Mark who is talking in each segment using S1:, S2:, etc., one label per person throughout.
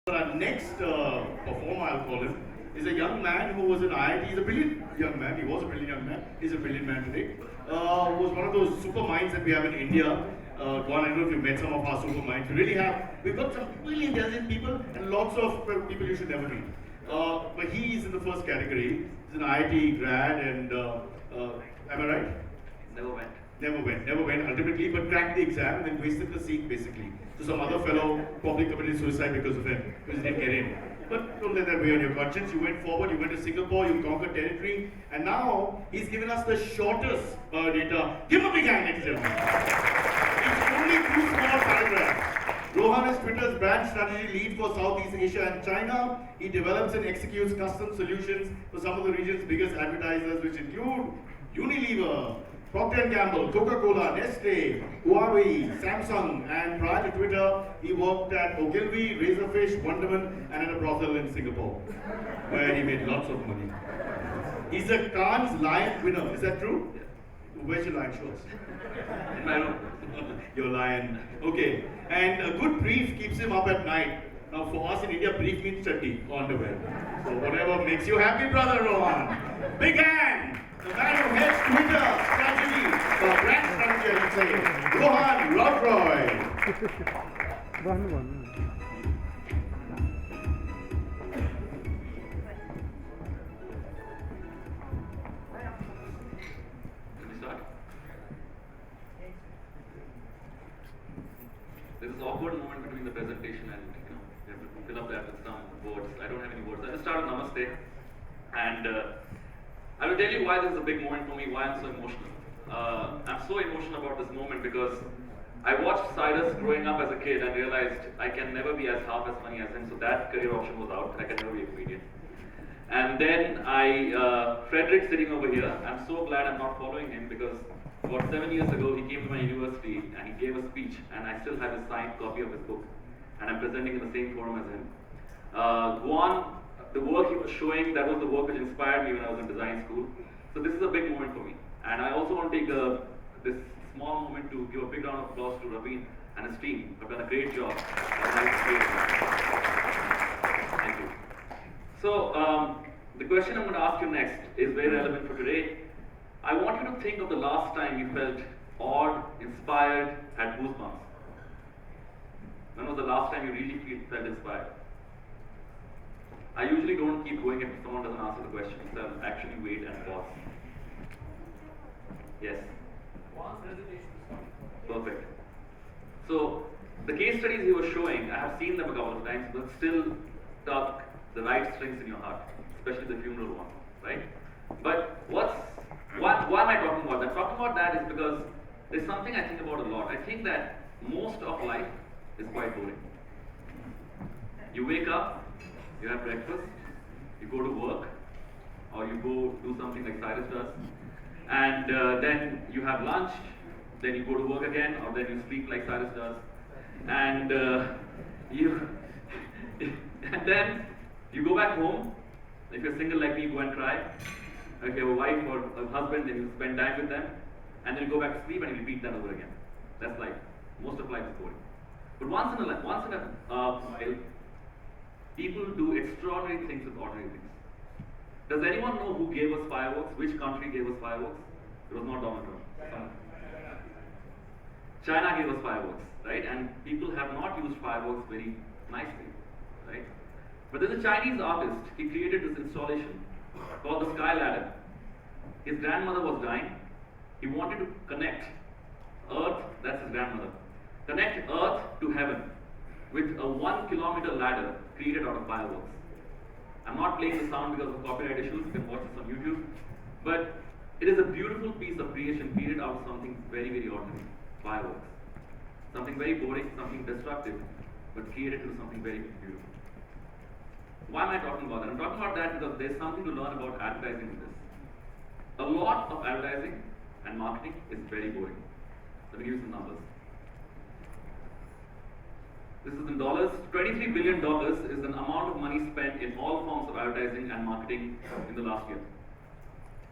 S1: Our next performer, I'll call him, is a young man who was in IIT. He's a brilliant young man. He was a brilliant young man. He's a brilliant man today. Was one of those super minds that we have in India. Gone, I don't know if you've met some of our super minds. We really have. We've got some really intelligent people and lots of people you should never meet. But he is in the first category. He's an IIT grad, and am I right?
S2: Never went.
S1: Never went ultimately, but cracked the exam and then wasted the seat basically. So some other fellow probably committed suicide because of him, because he didn't get in. But don't let that weigh on your conscience. You went forward, you went to Singapore, you conquered territory, and now he's given us the shortest data. Give him a big hand, ladies and gentlemen. It's only two small paragraphs. Rohan is Twitter's brand strategy lead for Southeast Asia and China. He develops and executes custom solutions for some of the region's biggest advertisers, which include Unilever, Procter & Gamble, Coca-Cola, Nestle, Huawei, Samsung, and prior to Twitter, he worked at Ogilvy, Razorfish, Wonderman, and at a brothel in Singapore, where he made lots of money. He's a Cannes Lion winner, is that true? Where's your lion? Show us.
S2: I know.
S1: Your lion. Okay. And a good brief keeps him up at night. Now for us in India, brief means chatti, underwear. So whatever makes you happy, brother Rohan. Big hand! The man who heads Twitter strategy, brand strategy, I would say. Rohan Lovejoy.
S3: One.
S2: Can we start? There's this awkward moment between the presentation and you have to fill up that with some words. I don't have any words. I just start with Namaste, and I will tell you why this is a big moment for me, why I'm so emotional. I'm so emotional about this moment because I watched Cyrus growing up as a kid and realized I can never be as half as funny as him, so that career option was out. I can never be a comedian. And then Frederick sitting over here, I'm so glad I'm not following him because about 7 years ago he came to my university and he gave a speech and I still have a signed copy of his book and I'm presenting in the same forum as him. Guan, the work he was showing, that was the work which inspired me when I was in design school. So this is a big moment for me. And I also want to take this small moment to give a big round of applause to Raveen and his team. They've done a great job. Thank you. So the question I'm going to ask you next is very relevant for today. I want you to think of the last time you felt awed, inspired, had goosebumps. When was the last time you really felt inspired? I usually don't keep going if someone doesn't answer the question, so I'll actually wait and pause. Yes? Perfect. So, the case studies he was showing, I have seen them a couple of times, but still tuck the right strings in your heart, especially the funeral one, right? But why am I talking about that? Talking about that is because there's something I think about a lot. I think that most of life is quite boring. You wake up, you have breakfast, you go to work, or you go do something like Cyrus does, and then you have lunch, then you go to work again, or then you speak like Cyrus does, and and then you go back home. If you're single like me, go and cry. If you have a wife or a husband, then you spend time with them, and then you go back to sleep and you repeat that over again. That's life. Most of life is boring. But once in a while, people do extraordinary things with ordinary things. Does anyone know who gave us fireworks? Which country gave us fireworks? It was not Donald Trump. China gave us fireworks, right? And people have not used fireworks very nicely, right? But there's a Chinese artist, he created this installation called the Sky Ladder. His grandmother was dying. He wanted to connect Earth, that's his grandmother, connect Earth to heaven with a 1 kilometer ladder created out of fireworks. I'm not playing the sound because of copyright issues, you can watch this on YouTube. But it is a beautiful piece of creation created out of something very, very ordinary, fireworks. Something very boring, something destructive, but created into something very beautiful. Why am I talking about that? I'm talking about that because there's something to learn about advertising in this. A lot of advertising and marketing is very boring. Let me give you some numbers. This is in dollars. $23 billion is the amount of money spent in all forms of advertising and marketing in the last year.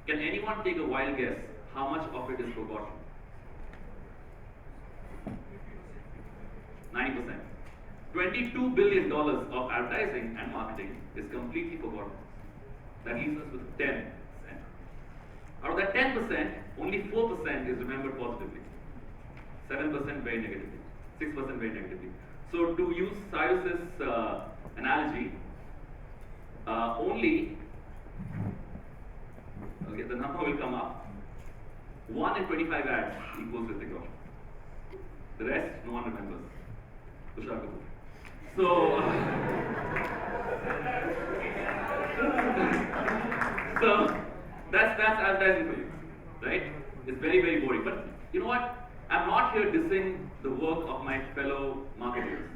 S2: Can anyone take a wild guess how much of it is forgotten? 90%. $22 billion of advertising and marketing is completely forgotten. That leaves us with 10%. Out of that 10%, only 4% is remembered positively, 7% very negatively, 6% very negatively. So to use Cyrus's analogy, the number will come up. 1 in 25 ads equals Hrithik Roshan. The rest, no one remembers. Tushar Kapoor. So, so that's advertising for you, right? It's very, very boring. But you know what? I'm not here dissing the work of my fellow marketers.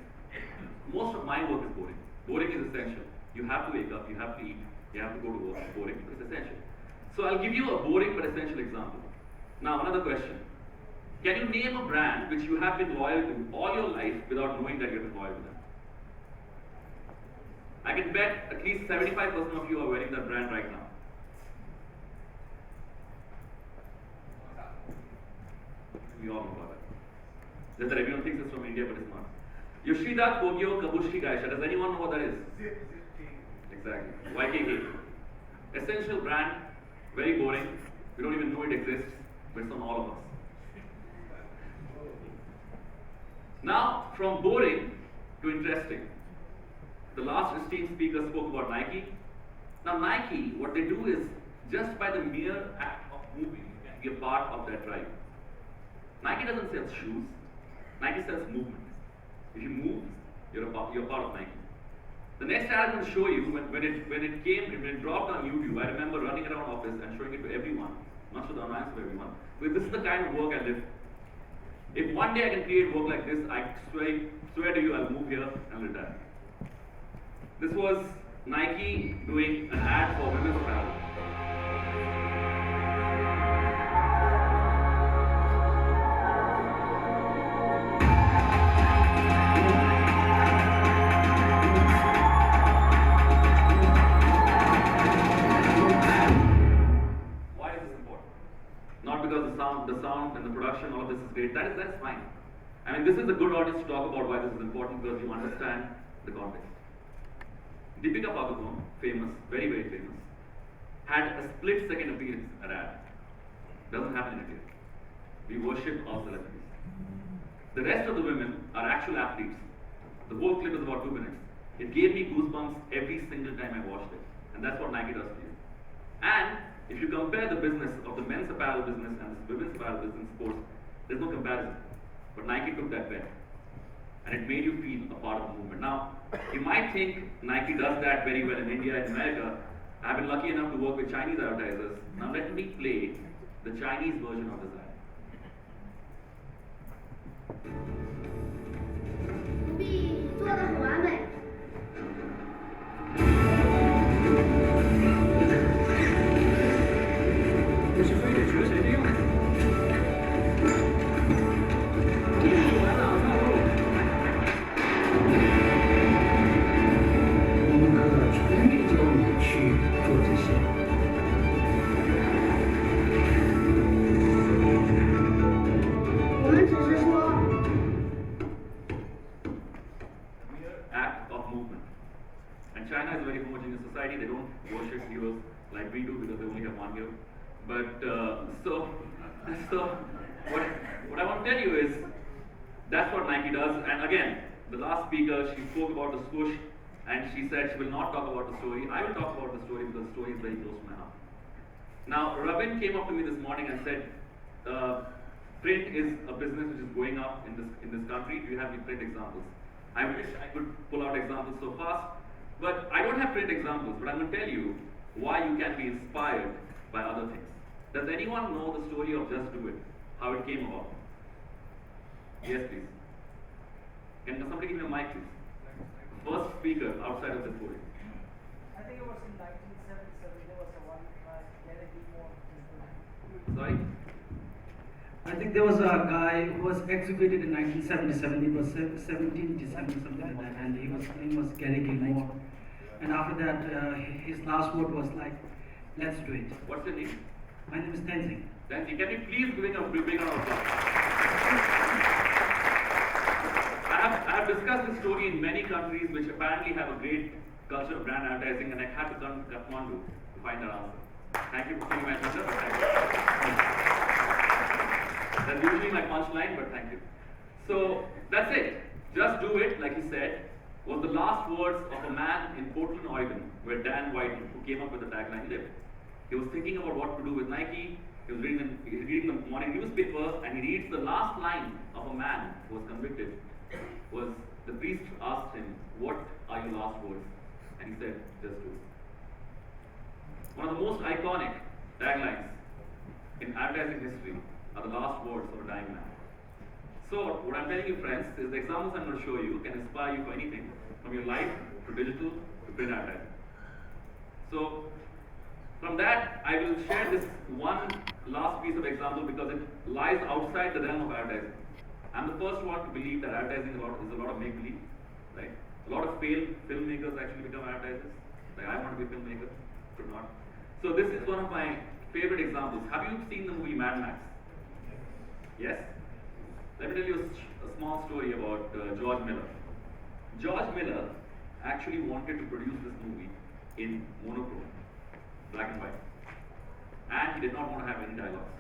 S2: Most of my work is boring. Boring is essential. You have to wake up, you have to eat, you have to go to work. It's boring, but it's essential. So I'll give you a boring but essential example. Now, another question. Can you name a brand which you have been loyal to all your life without knowing that you've been loyal to them? I can bet at least 75% of you are wearing that brand right now. We all know about that. Just that everyone thinks it's from India, but it's not. Yoshida Kogyo Kabushi Gaisha. Does anyone know what that is? Exactly. YKK. Essential brand, very boring. We don't even know it exists, but it's on all of us. Now, from boring to interesting. The last esteemed speaker spoke about Nike. Now, Nike, what they do is, just by the mere act of moving, you can be a part of that tribe. Nike doesn't sell shoes. Nike sells movement. If you move, you're part of Nike. The next ad I'm going to show you, when it dropped on YouTube, I remember running around office and showing it to everyone, much to the annoyance of everyone. Because this is the kind of work I live. If one day I can create work like this, I swear to you, I'll move here and retire. This was Nike doing an ad for women's apparel. Why is this important? Not because the sound and the production, all of this is great. That's fine. I mean, this is a good audience to talk about why this is important, because you understand the context. Deepika Padukone, famous, very, very famous, had a split-second appearance at ad. Doesn't happen in India. We worship our celebrities. The rest of the women are actual athletes. The whole clip is about 2 minutes. It gave me goosebumps every single time I watched it. And that's what Nike does to you. And if you compare the business of the men's apparel business and the women's apparel business in sports, there's no comparison. But Nike took that bet. And it made you feel a part of the movement. Now, you might think Nike does that very well in India and America. I've been lucky enough to work with Chinese advertisers. Now let me play the Chinese version of this ad.
S3: 不必做得很完美。
S4: 这是非得学谁的样子。做完了，上路。我们可全面教你去做这些。
S3: 我们只是说。
S2: Act of movement. And China is a very homogeneous society. They don't worship heroes like we do because they only have one hero. But so what I want to tell you is that's what Nike does. And again, the last speaker, she spoke about the swoosh, and she said she will not talk about the story. I will talk about the story because the story is very close to my heart. Now, Ravin came up to me this morning and said, print is a business which is going up in this country. Do you have any print examples? I wish I could pull out examples so fast, but I don't have print examples, but I'm going to tell you why you can be inspired by other things. Does anyone know the story of Just Do It? How it came about? Yes, please. Can somebody give me a mic, please? First speaker outside of this podium.
S5: I think it was in 1977. There was a one Gary Gilmore.
S2: Sorry?
S6: I think there was a guy who was executed in 1977. He was 17 December, something like that, and his name was Gary Gilmore. And after that, his last word was like, "Let's do it."
S2: What's your name?
S6: My name is Tenzing.
S2: Then can you please bring a big round of applause? I have discussed discussed this story in many countries which apparently have a great culture of brand advertising, and I had to come to Kathmandu to find that answer. Thank you for being my teacher. That's usually my punchline, but thank you. So that's it. Just do it, like he said, was the last words of a man in Portland, Oregon, where Dan Whiten, who came up with the tagline, lived. He was thinking about what to do with Nike. He was reading the morning newspaper, and he reads the last line of a man who was convicted. Was the priest asked him, "What are your last words?" And he said, "Just do it." One of the most iconic taglines in advertising history are the last words of a dying man. So, what I'm telling you, friends, is the examples I'm going to show you can inspire you for anything, from your life to digital to print advertising. So, from that, I will share this one last piece of example because it lies outside the realm of advertising. I'm the first one to believe that advertising is a lot of make-believe, right? A lot of failed filmmakers actually become advertisers. Like, I want to be a filmmaker, could not. So this is one of my favorite examples. Have you seen the movie Mad Max? Yes? Let me tell you a small story about George Miller. George Miller actually wanted to produce this movie in monochrome, black and white. And he did not want to have any dialogues.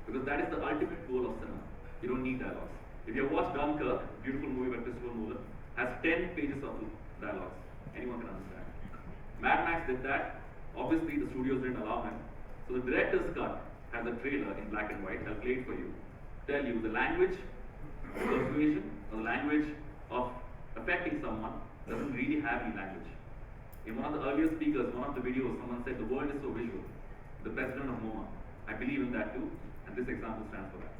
S2: Because that is the ultimate goal of cinema. You don't need dialogues. If you have watched Dunkirk, beautiful movie by Christopher Nolan, has 10 pages of dialogues. Anyone can understand. Mad Max did that. Obviously, the studios didn't allow him. So the director's cut has a trailer in black and white. I'll play it for you. Tell you the language of persuasion or the language of affecting someone doesn't really have any language. In one of the earlier speakers, one of the videos, someone said the world is so visual. The president of MoMA. I believe in that too, and this example stands for that.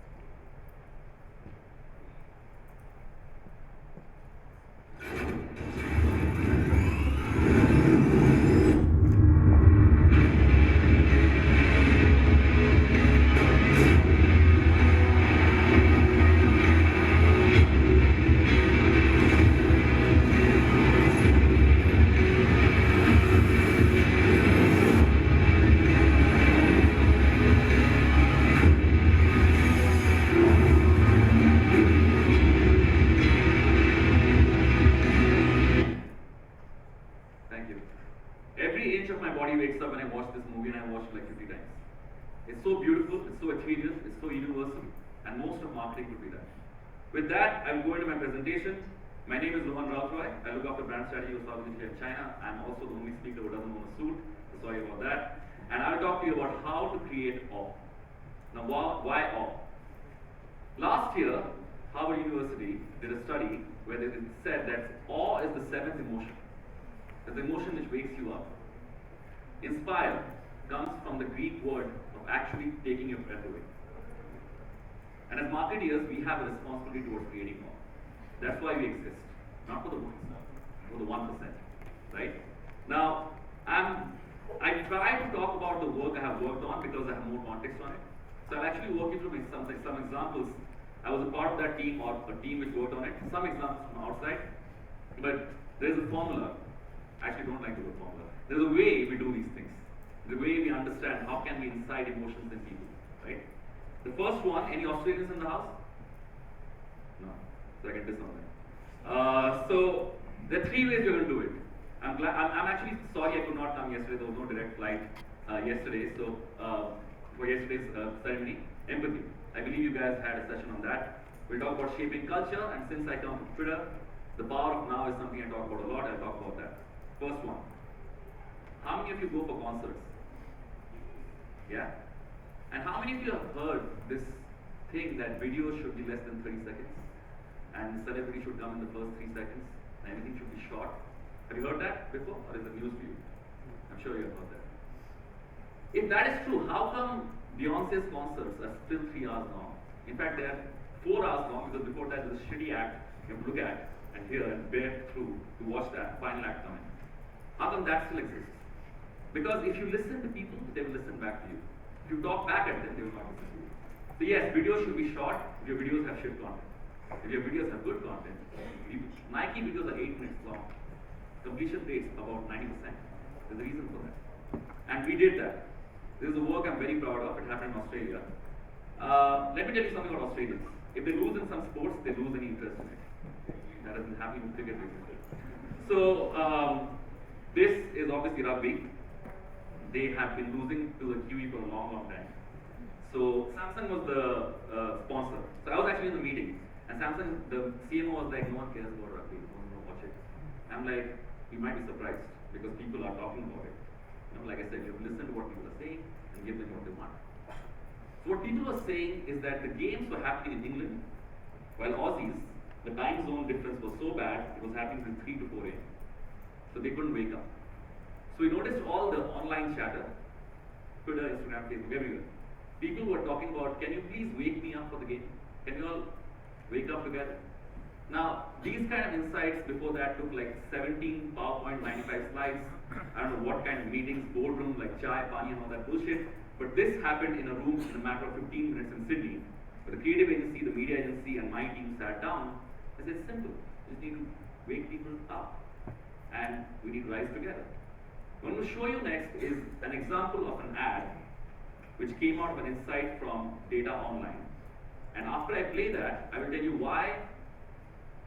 S2: It's so beautiful, it's so achievable, it's so universal, and most of marketing would be that. With that, I will go into my presentation. My name is Rohan. I look after brand strategy of South Asia and China. I'm also the only speaker who doesn't own a suit, so sorry about that. And I'll talk to you about how to create awe. Now, why awe? Last year, Harvard University did a study where it said that awe is the seventh emotion. It's the emotion which wakes you up. Inspire comes from the Greek word of actually taking your breath away. And as marketeers, we have a responsibility towards creating more. That's why we exist, not for the ones, for the 1%, right? Now, I try to talk about the work I have worked on because I have more context on it. So I'll actually walk you through some examples. I was a part of that team or a team which worked on it. Some examples from outside, but there's a formula. I actually don't like the word formula. There's a way we do these things. The way we understand how can we incite emotions in people, right? The first one, any Australians in the house? No. So I can disown them. So there are three ways you're going to do it. I'm actually sorry I could not come yesterday. There was no direct flight yesterday. So for yesterday's ceremony, empathy. I believe you guys had a session on that. We'll talk about shaping culture, and since I come from Twitter, the power of now is something I talk about a lot. I'll talk about that. First one. How many of you go for concerts? Yeah? And how many of you have heard this thing that videos should be less than 30 seconds? And celebrity should come in the first 3 seconds, and everything should be short? Have you heard that before, or is it news to you? I'm sure you have heard that. If that is true, how come Beyonce's concerts are still 3 hours long? In fact, they are 4 hours long because before that there's a shitty act you have to look at and hear and bear through to watch that final act come in. How come that still exists? Because if you listen to people, they will listen back to you. If you talk back at them, they will not listen to you. So yes, videos should be short if your videos have shit content. If your videos have good content, Nike videos are 8 minutes long. Completion rates about 90%. There's a reason for that. And we did that. This is a work I'm very proud of. It happened in Australia. Let me tell you something about Australians. If they lose in some sports, they lose any interest in it. that doesn't happen in cricket recently. So this is obviously rugby. They have been losing to the QE for a long, long time. So Samsung was the sponsor. So I was actually in the meeting, and Samsung, the CMO was like, no one cares about rugby, no one will watch it. I'm like, you might be surprised because people are talking about it. You know, like I said, you have to listen to what people are saying and give them what they want. So what people were saying is that the games were happening in England, while Aussies, the time zone difference was so bad, it was happening from 3 to 4 a.m. So they couldn't wake up. So we noticed all the online chatter, Twitter, Instagram, Facebook, everywhere. People were talking about, can you please wake me up for the game? Can you all wake up together? Now, these kind of insights before that took like 17 PowerPoint 95 slides. I don't know what kind of meetings, boardroom, like chai, pani, and all that bullshit. But this happened in a room in a matter of 15 minutes in Sydney. Where the creative agency, the media agency, and my team sat down. I said, simple. You just need to wake people up. And we need to rise together. What I'm going to show you next is an example of an ad which came out of an insight from data online. And after I play that, I will tell you why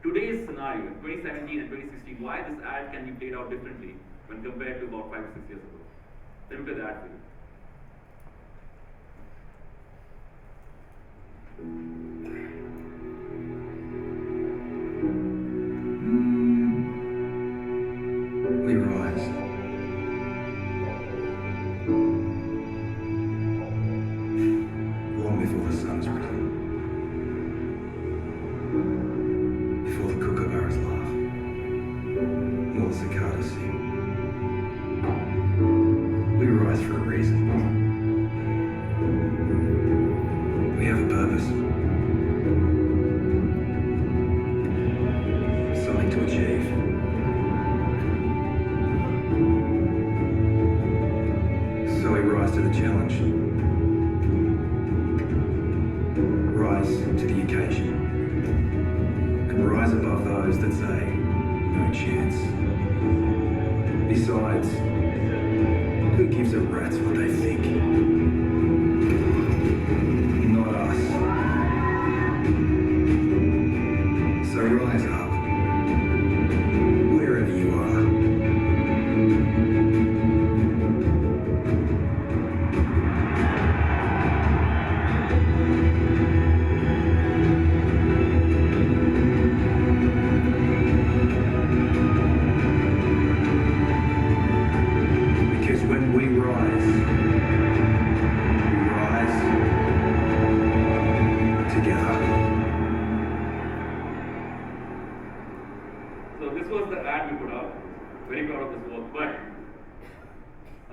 S2: today's scenario, in 2017 and 2016, why this ad can be played out differently when compared to about 5 or 6 years ago. Let me play the ad for you.
S7: We rise. Long before the sun is risen. Before the kookaburras laugh. Nor the cicadas sing. We rise for a reason. We have a purpose. Something to achieve. So we rise to the challenge. Rise to the occasion. And rise above those that say, no chance. Besides, who gives a rat's what they think? Not us. So rise up. Wherever you are. Because when we rise together.
S2: So this was the ad we put out. Very proud of this work. But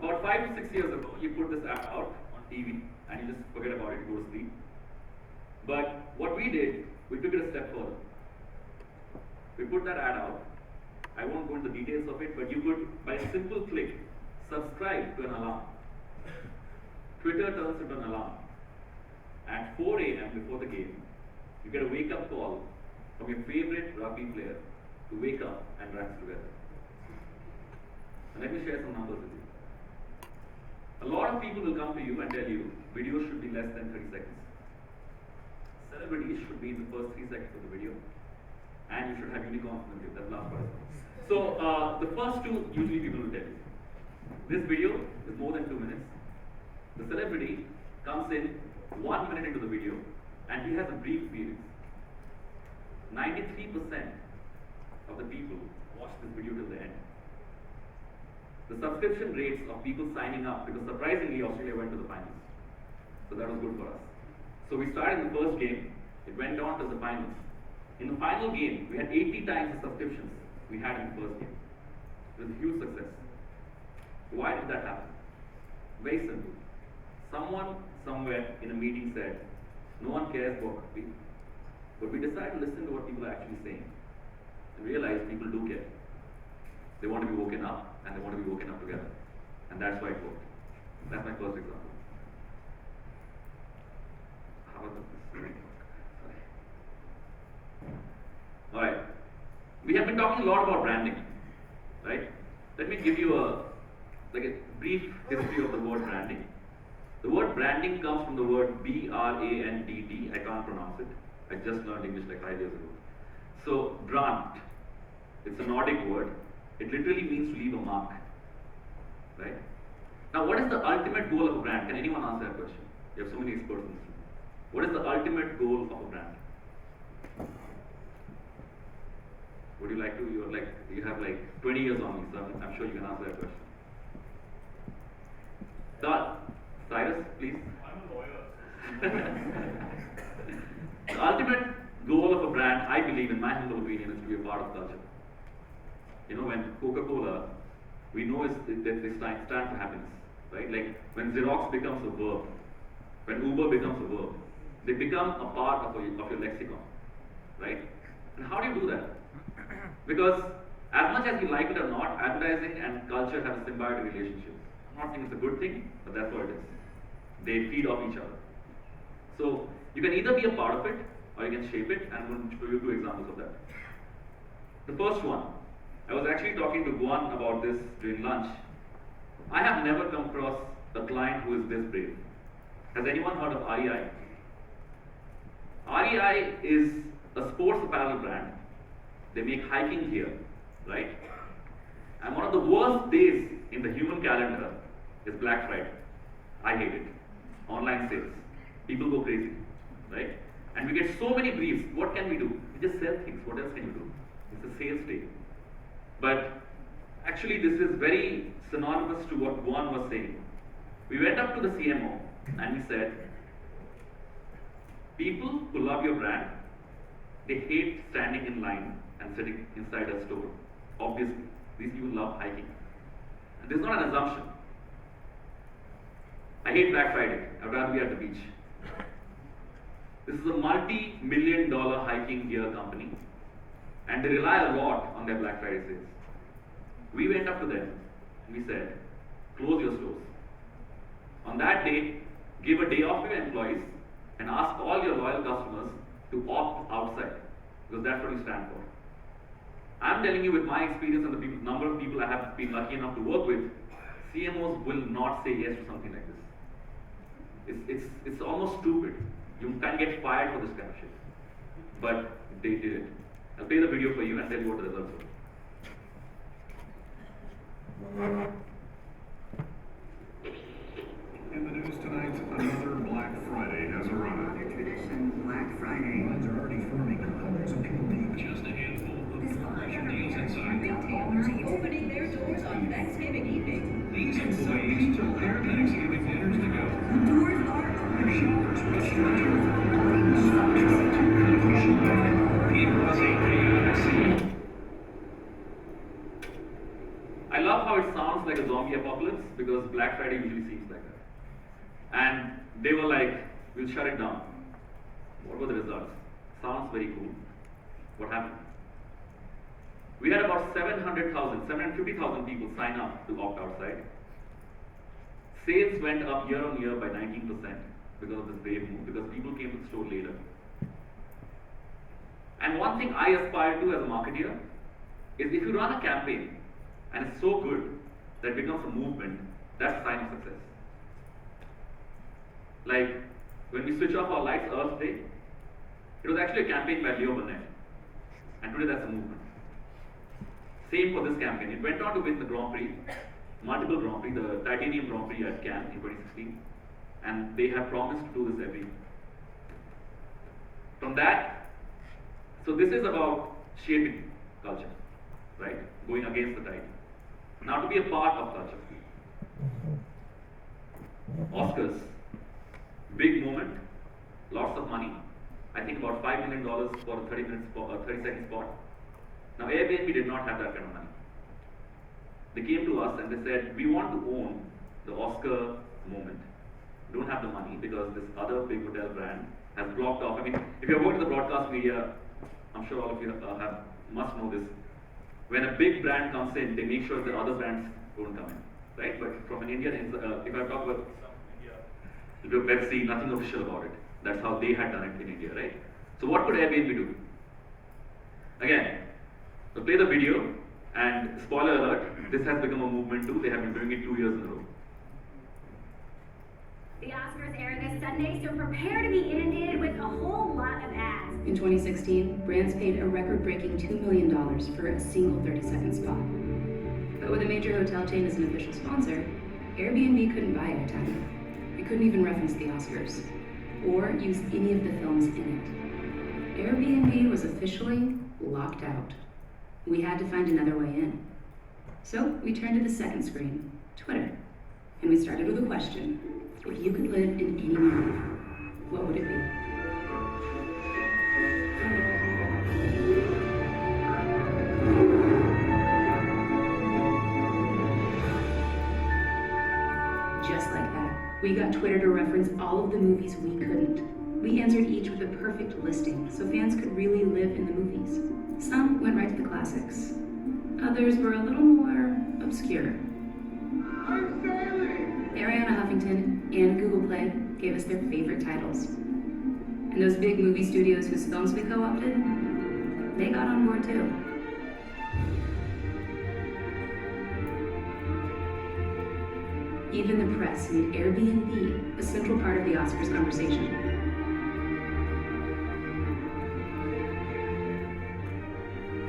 S2: about 5 to 6 years ago, you put this ad out on TV and you just forget about it, you go to sleep. But what we did, we took it a step further. We put that ad out. I won't go into the details of it, but you could, by a simple click, subscribe to an alarm. Twitter turns into an alarm. At 4 a.m. before the game, you get a wake-up call from your favorite rugby player to wake up and rise together. And let me share some numbers with you. A lot of people will come to you and tell you videos should be less than 30 seconds. Celebrities should be in the first 3 seconds of the video, and you should have unicorns in the video. That's the last part. So the first two, usually people will tell you. This video is more than 2 minutes. The celebrity comes in 1 minute into the video, and he has a brief experience. 93% of the people watch this video till the end. The subscription rates of people signing up, because surprisingly Australia went to the finals. So that was good for us. So we started in the first game, it went on to the finals. In the final game, we had 80 times the subscriptions we had in the first game. It was a huge success. Why did that happen? Very simple. Someone somewhere in a meeting said, no one cares about rugby. But we decided to listen to what people are actually saying and realize people do care. They want to be woken up, and they want to be woken up together. And that's why it worked. That's my first example. How about this? Alright. We have been talking a lot about branding. Right? Let me give you a brief history of the word branding. The word branding comes from the word B-R-A-N-D-D. I can't pronounce it. I just learned English like 5 years ago. So brand, it's a Nordic word. It literally means to leave a mark, right? Now, what is the ultimate goal of a brand? Can anyone answer that question? You have so many experts in this room. What is the ultimate goal of a brand? Would you like to? You have like 20 years on me, so I'm sure you can answer that question. Cyrus, please.
S1: I'm a lawyer.
S2: The ultimate goal of a brand, I believe, in my humble opinion, is to be a part of culture. You know, when Coca-Cola, we know that they stand for happiness, right? Like when Xerox becomes a verb, when Uber becomes a verb, they become a part of your lexicon, right? And how do you do that? Because as much as you like it or not, advertising and culture have a symbiotic relationship. I'm not saying it's a good thing, but that's what it is. They feed off each other. So you can either be a part of it or you can shape it, and I'm going to show you 2 examples of that. The first one, I was actually talking to Guan about this during lunch. I have never come across a client who is this brave. Has anyone heard of REI? REI is a sports apparel brand. They make hiking gear, right? And one of the worst days in the human calendar is Black Friday. I hate it. Online sales. People go crazy, right? And we get so many briefs. What can we do? We just sell things. What else can you do? It's a sales day. But actually, this is very synonymous to what Juan was saying. We went up to the CMO and we said, people who love your brand, they hate standing in line and sitting inside a store. Obviously, these people love hiking. And this is not an assumption. I hate Black Friday. I'd rather be at the beach. This is a multi-million-dollar hiking gear company, and they rely a lot on their Black Friday sales. We went up to them and we said, close your stores. On that day, give a day off to your employees and ask all your loyal customers to opt outside, because that's what we stand for. I'm telling you, with my experience and the number of people I have been lucky enough to work with, CMOs will not say yes to something like this. It's almost stupid. You can get fired for this kind of shit. But they did it. I'll play the video for you and tell you what the results were.
S8: In the news tonight, another Black Friday has arrived.
S9: Tradition Black Friday.
S8: Lines are already forming and hundreds of people leave. Just a handful of promotion deals inside.
S9: Retailers opening their doors on Thanksgiving evening.
S8: These employees took their Thanksgiving dinners to go.
S9: Doors are opening.
S8: Shoppers must return. It was a chaotic scene.
S2: I love how it sounds like a zombie apocalypse, because Black Friday usually seems like that. And they were like, we'll shut it down. What were the results? Sounds very cool. What happened? We had about 750,000 people sign up to opt outside. Sales went up year on year by 19% because of this brave move, because people came to the store later. And one thing I aspire to as a marketeer is, if you run a campaign and it's so good that it becomes a movement, that's a sign of success. Like when we switch off our lights Earth Day, it was actually a campaign by Leo Burnett, and today that's a movement. Same for this campaign. It went on to win the Grand Prix, multiple Grand Prix, the Titanium Grand Prix at Cannes in 2016, and they have promised to do this every year. From that, so this is about shaping culture, right? Going against the tide. Now, to be a part of culture. Oscars, big moment, lots of money. I think about $5 million for a 30-second spot. Now, Airbnb did not have that kind of money. They came to us and they said, we want to own the Oscar moment. We don't have the money because this other big hotel brand has blocked off. I mean, if you're working in the broadcast media, I'm sure all of you must know this. When a big brand comes in, they make sure the other brands don't come in, right? But from an Indian, if I talk about India, Pepsi, nothing official about it. That's how they had done it in India, right? So what could Airbnb do? Again, we'll play the video, and spoiler alert, this has become a movement too. They have been doing it 2 years in a row.
S10: The Oscars air this Sunday, so prepare to be inundated with a whole lot of ads. in 2016, brands paid a record-breaking $2 million for a single 30-second spot. But with a major hotel chain as an official sponsor, Airbnb couldn't buy airtime. It couldn't even reference the Oscars, or use any of the films in it. Airbnb was officially locked out. We had to find another way in. So we turned to the second screen, Twitter. And we started with a question. If you could live in any movie, what would it be? Just like that, we got Twitter to reference all of the movies we couldn't. We answered each with a perfect listing, so fans could really live in the movies. Some went right to the classics. Others were a little more obscure. Ariana Huffington and Google Play gave us their favorite titles. And those big movie studios whose films we co-opted, they got on board too. Even the press made Airbnb a central part of the Oscars conversation.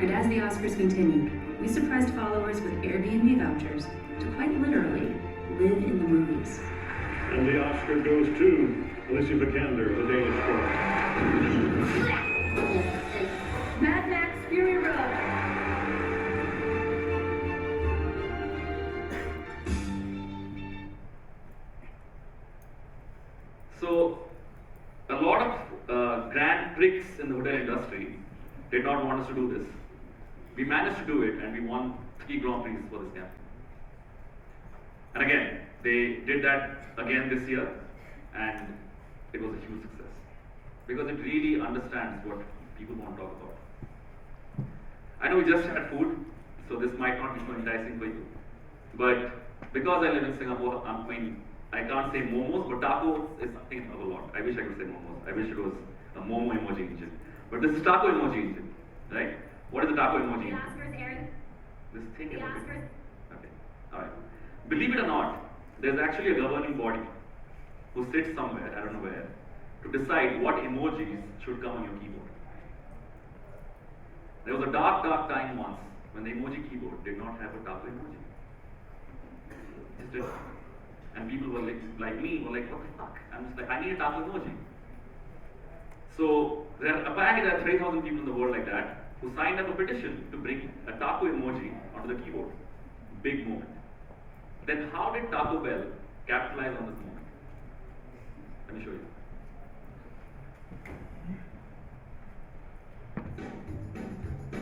S10: And as the Oscars continued, we surprised followers with Airbnb vouchers to quite literally live in the movies.
S11: And the Oscar goes to Alicia Vikander of The Danish Girl.
S9: Mad Max Fury Road.
S2: So, a lot of grand tricks in the hotel industry did not want us to do this. We managed to do it, and we won 3 Grand Prix for this campaign. And again, they did that again this year, and it was a huge success. Because it really understands what people want to talk about. I know we just had food, so this might not be so enticing for you. But because I live in Singapore, I can't say momos, but taco is something I love a lot. I wish I could say momos. I wish it was a momo emoji engine. But this is taco emoji engine, right? What is the taco emoji engine?
S3: The Oscars, Aaron.
S2: This thing
S3: The
S2: emoji.
S3: Oscars.
S2: Okay, alright. Believe it or not, there's actually a governing body who sits somewhere, I don't know where, to decide what emojis should come on your keyboard. There was a dark time once when the emoji keyboard did not have a taco emoji. It did. And people were like me, were like, what the fuck? I'm just like, I need a taco emoji. So apparently there are 3,000 people in the world like that who signed up a petition to bring a taco emoji onto the keyboard. Big moment. Then how did Taco Bell capitalize on this moment? Let me show you.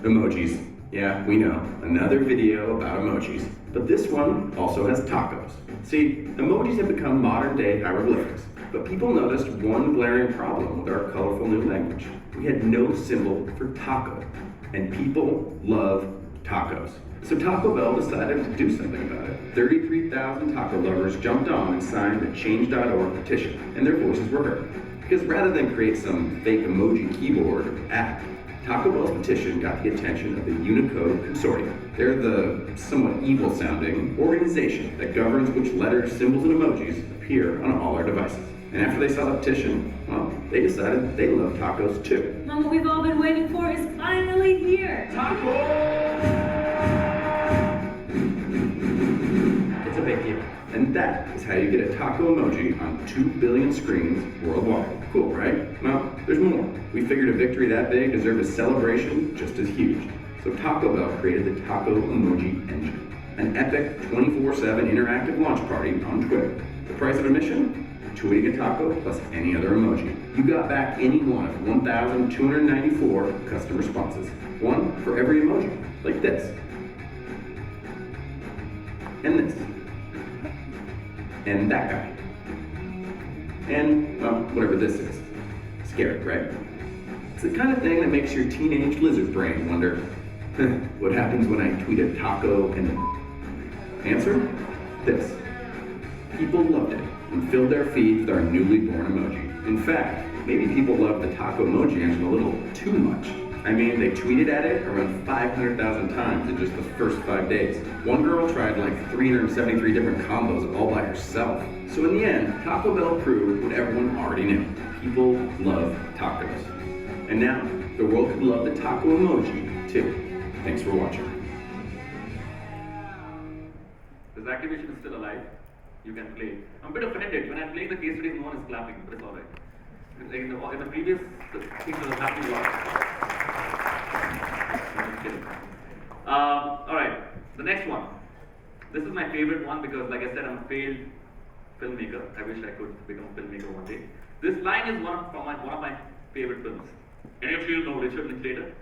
S12: Emojis. Yeah, we know. Another video about emojis. But this one also has tacos. See, emojis have become modern-day hieroglyphics. But people noticed one glaring problem with our colorful new language. We had no symbol for taco. And people love tacos. So Taco Bell decided to do something about it. 33,000 taco lovers jumped on and signed a Change.org petition, and their voices were heard. Because rather than create some fake emoji keyboard or app, Taco Bell's petition got the attention of the Unicode Consortium. They're the somewhat evil-sounding organization that governs which letters, symbols, and emojis appear on all our devices. And after they saw the petition, well, they decided they love tacos too.
S9: Mom, what we've all been waiting for is finally here.
S12: It's a big deal. And that is how you get a taco emoji on 2 billion screens worldwide. Cool, right? Well, there's more. We figured a victory that big deserved a celebration just as huge. So Taco Bell created the Taco Emoji Engine, an epic 24/7 interactive launch party on Twitter. The price of admission? Tweeting a taco plus any other emoji. You got back any one of 1,294 custom responses. One for every emoji, like this. And this. And that guy. And, well, whatever this is. Scary, right? It's the kind of thing that makes your teenage lizard brain wonder, what happens when I tweet a taco and answer? This. People loved it and filled their feeds with our newly born emoji. In fact, maybe people loved the taco emoji engine a little too much. I mean, they tweeted at it around 500,000 times in just the first 5 days. One girl tried like 373 different combos all by herself. So in the end, Taco Bell proved what everyone already knew. People love tacos. And now, the world could love the taco emoji, too. Thanks for watching.
S2: This activation is still alive. You can play. I'm a bit offended. When I'm playing the case studies, no one is clapping, but it's alright. Like in the previous things that was happening was. I'm just kidding. Alright, the next one. This is my favorite one because, like I said, I'm a failed filmmaker. I wish I could become a filmmaker one day. This line is one of my favorite films. Any of you know Richard Linklater?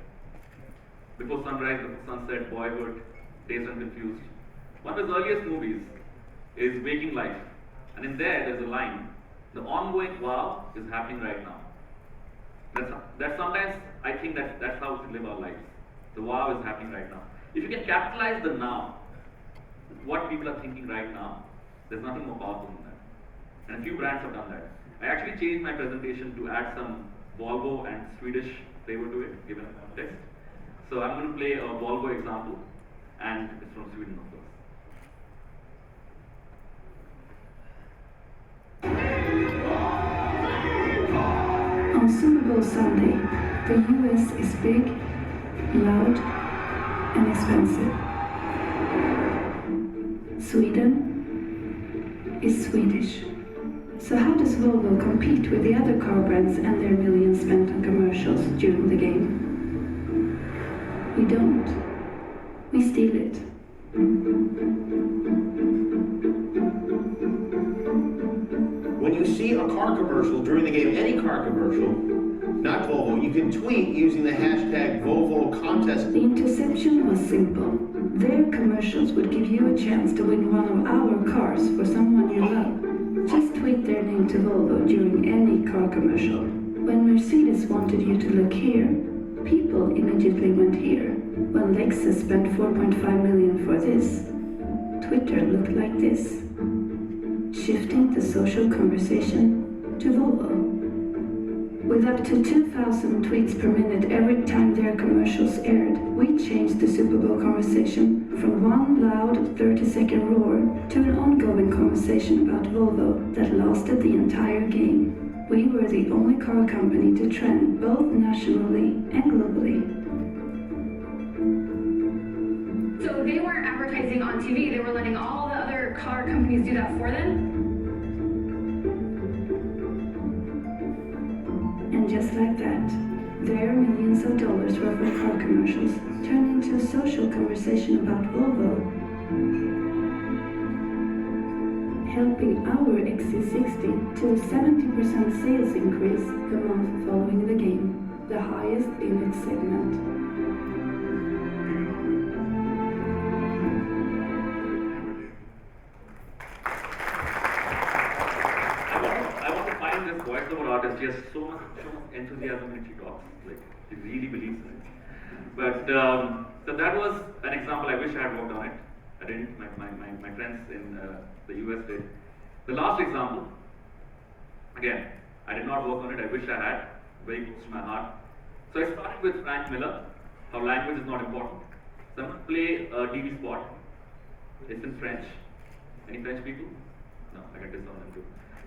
S2: Before Sunrise, Before Sunset, Boyhood, Dazed and Confused. One of his earliest movies is Waking Life. And in there's a line, the ongoing wow is happening right now. That's sometimes I think that's how we live our lives. The wow is happening right now. If you can capitalize the now, what people are thinking right now, there's nothing more powerful than that. And a few brands have done that. I actually changed my presentation to add some Volvo and Swedish flavor to it, given the context. So I'm going to play a Volvo example, and it's from Sweden, of course.
S13: On Super Bowl Sunday, the US is big, loud, and expensive. Sweden is Swedish. So how does Volvo compete with the other car brands and their millions spent on commercials during the game? We don't. We steal it.
S14: When you see a car commercial during the game, any car commercial, not Volvo, you can tweet using the hashtag Volvo contest.
S13: The interception was simple. Their commercials would give you a chance to win one of our cars for someone you love. Just tweet their name to Volvo during any car commercial. When Mercedes wanted you to look here, people immediately went here. When Lexus spent 4.5 million for this, Twitter looked like this. Shifting the social conversation to Volvo. With up to 2,000 tweets per minute every time their commercials aired, we changed the Super Bowl conversation from one loud 30-second roar to an ongoing conversation about Volvo that lasted the entire game. We were the only car company to trend both nationally and globally.
S15: So they weren't advertising on TV, they were letting all the other car companies do that for them?
S13: And just like that, their millions of dollars worth of car commercials turned into a social conversation about Volvo, helping our XC60 to a 70% sales increase the month following the game, the highest in its segment.
S2: Voiceover artist, she has so much enthusiasm when she talks. Like, she really believes in it. But so that was an example. I wish I had worked on it. I didn't. My friends in the US did. The last example. Again, I did not work on it. I wish I had. Very close to my heart. So I started with Frank Miller. How language is not important. So I'm going to play a TV spot. It's in French. Any French people? No, I can disown them too.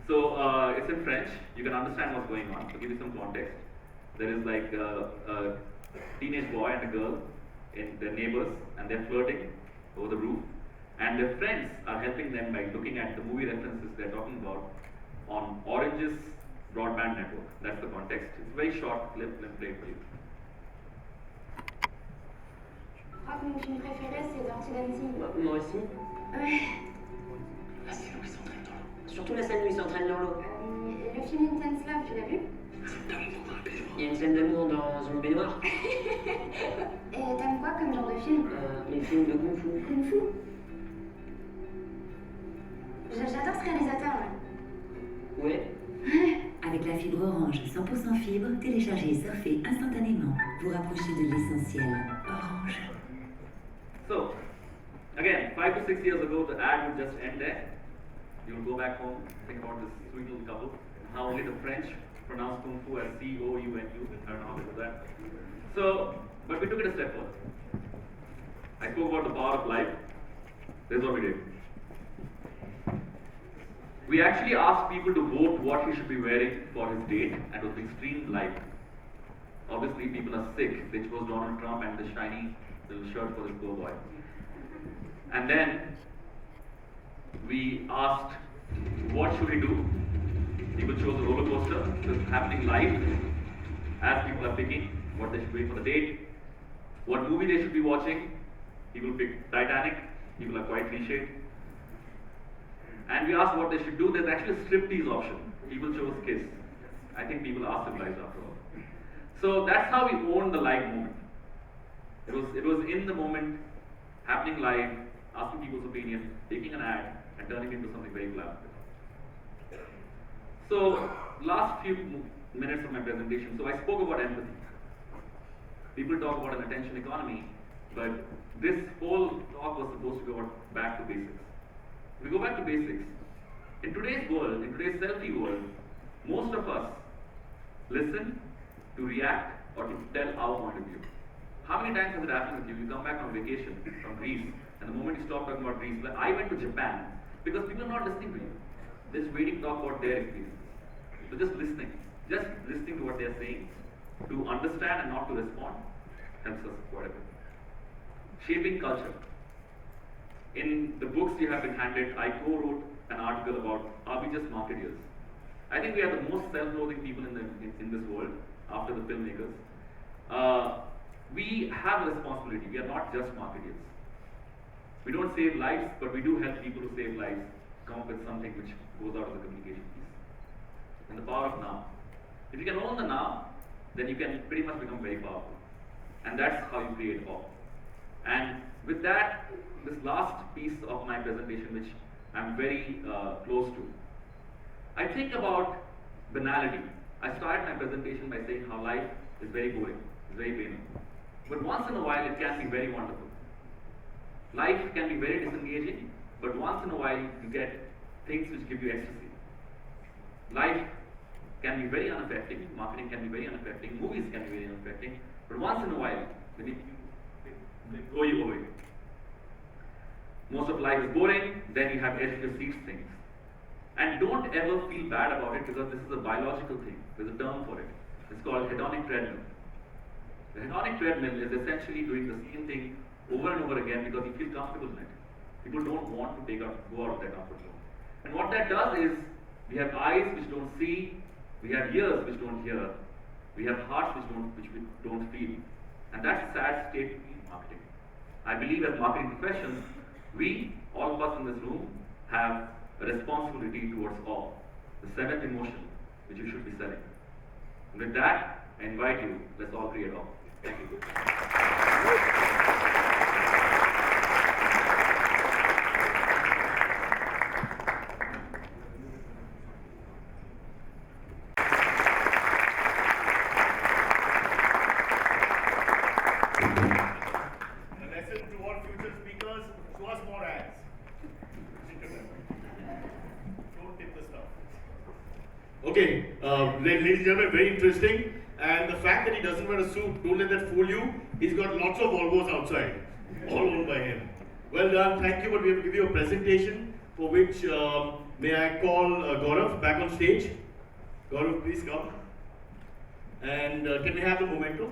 S2: So it's in French. You can understand what's going on. To give you some context, there is like a teenage boy and a girl, in their neighbors, and they're flirting over the roof. And their friends are helping them by looking at the movie references they're talking about on Orange's broadband network. That's the context. It's a very short clip. Let me play it for you.
S3: Je crois que mon film préféré c'est Dirty Dancing.
S16: Moi aussi.
S3: Ouais.
S16: La scène où ils s'entraînent dans l'eau. Surtout la scène où ils s'entraînent dans l'eau.
S3: Et le film Intense Love, tu l'as vu?
S16: Il y a une scène d'amour dans une baignoire.
S3: Et t'aimes quoi comme genre de film?
S16: Les films de Kung Fu.
S3: Kung Fu? J'adore ce réalisateur, là.
S16: Ouais.
S17: Avec la fibre Orange 100% fibre, téléchargez et surfez instantanément. Vous rapprochez de l'essentiel. Orange.
S2: So, again, 5 to 6 years ago, the ad would just end there. You'll go back home, think about this sweet little couple, and how only the French pronounce Kung Fu as C-O-U-N-U. I don't know how to do that. So, but we took it a step further. I spoke about the power of life. This is what we did. We actually asked people to vote what he should be wearing for his date, and it was extreme life. obviously people are sick. They chose Donald Trump and the shiny little shirt for this poor boy. And then we asked, what should we do? People chose a roller coaster. This is happening live as people are picking what they should wait for the date, what movie they should be watching. People picked Titanic. People are quite cliched. And we asked what they should do. There's actually a striptease option. People chose Kiss. I think people are civilized after all. So that's how we owned the live moment. It was in the moment, happening live, asking people's opinion, taking an ad, and turning it into something very collaborative. So, last few minutes of my presentation, so I spoke about empathy. People talk about an attention economy, but this whole talk was supposed to go back to basics. We go back to basics. In today's world, in today's selfie world, most of us listen to react or to tell our point of view. How many times has it happened with you? You come back from vacation from Greece, and the moment you stop talking about Greece, like I went to Japan, because people are not listening to you. They're just waiting to talk about their experiences. So just listening to what they're saying, to understand and not to respond, helps us quite a bit. Shaping culture. In the books you have been handed, I co-wrote an article about, are we just marketeers? I think we are the most self-loathing people in this world, after the filmmakers. We have a responsibility. We are not just marketeers. We don't save lives, but we do help people to save lives, come up with something which goes out of the communication piece. And the power of now. If you can own the now, then you can pretty much become very powerful. And that's how you create awe. And with that, this last piece of my presentation, which I'm very close to, I think about banality. I started my presentation by saying how life is very boring, it's very painful. But once in a while, it can be very wonderful. Life can be very disengaging, but once in a while, you get things which give you ecstasy. Life can be very unaffecting, marketing can be very unaffecting, movies can be very unaffecting, but once in a while, they blow you away. Most of life is boring, then you have edge of your seats things. And don't ever feel bad about it, because this is a biological thing. There's a term for it. It's called hedonic treadmill. The hedonic treadmill is essentially doing the same thing over and over again because you feel comfortable in it. People don't want to go out of their comfort zone. And what that does is, we have eyes which don't see, we have ears which don't hear, we have hearts which we don't feel. And that's a sad state in marketing. I believe as marketing professionals, we, all of us in this room, have a responsibility towards awe, the seventh emotion which you should be selling. And with that, I invite you, let's all create awe. Thank you.
S1: Okay, ladies and gentlemen, very interesting. And the fact that he doesn't wear a suit, don't let that fool you. He's got lots of Volvos outside, all owned by him. Well done, thank you. But we have to give you a presentation for which may I call Gaurav back on stage. Gaurav, please come. And can we have the memento?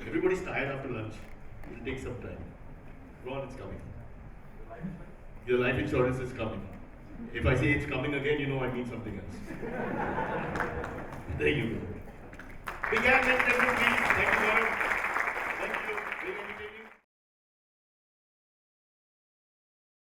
S1: Everybody's tired after lunch. It'll take some time. Ron, it's coming. Your life insurance is coming. If I say it's coming again, you know I mean something else. There you go. Big hand, please. Thank you, Gaurav.